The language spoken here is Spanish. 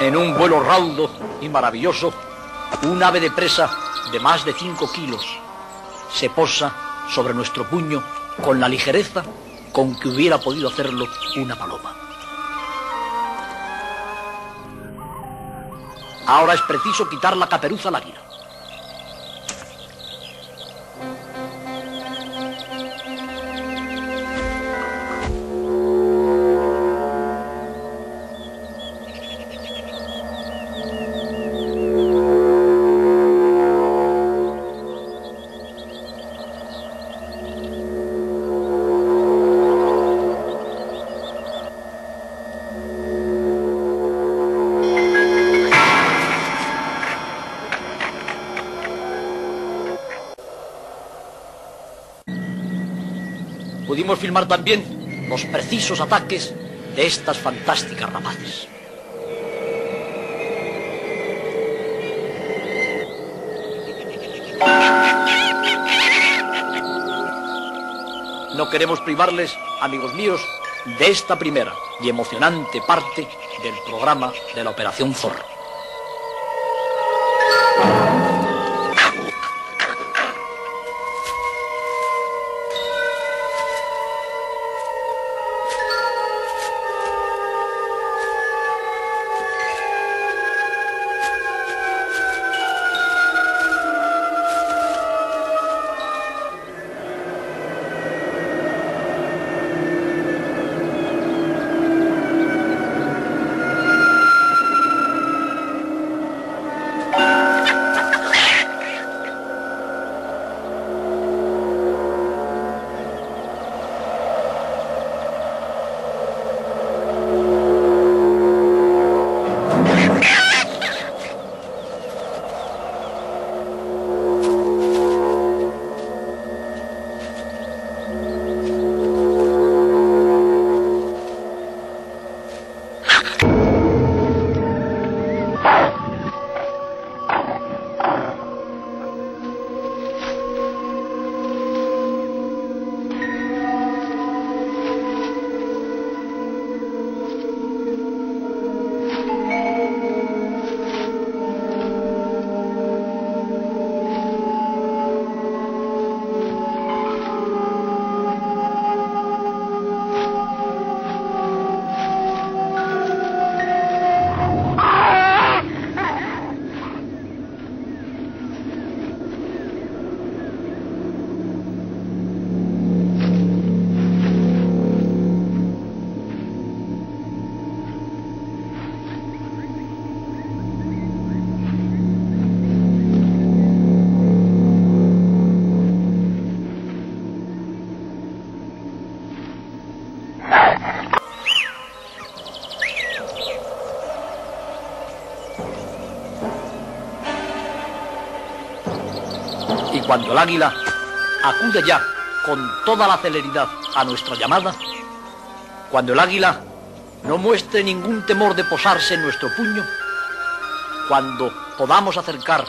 En un vuelo raudo y maravilloso, un ave de presa de más de 5 kilos se posa sobre nuestro puño con la ligereza con que hubiera podido hacerlo una paloma. Ahora es preciso quitar la caperuza al águila. Pudimos filmar también los precisos ataques de estas fantásticas rapaces. No queremos privarles, amigos míos, de esta primera y emocionante parte del programa de la Operación Zorro. Y cuando el águila acude ya con toda la celeridad a nuestra llamada, cuando el águila no muestre ningún temor de posarse en nuestro puño, cuando podamos acercar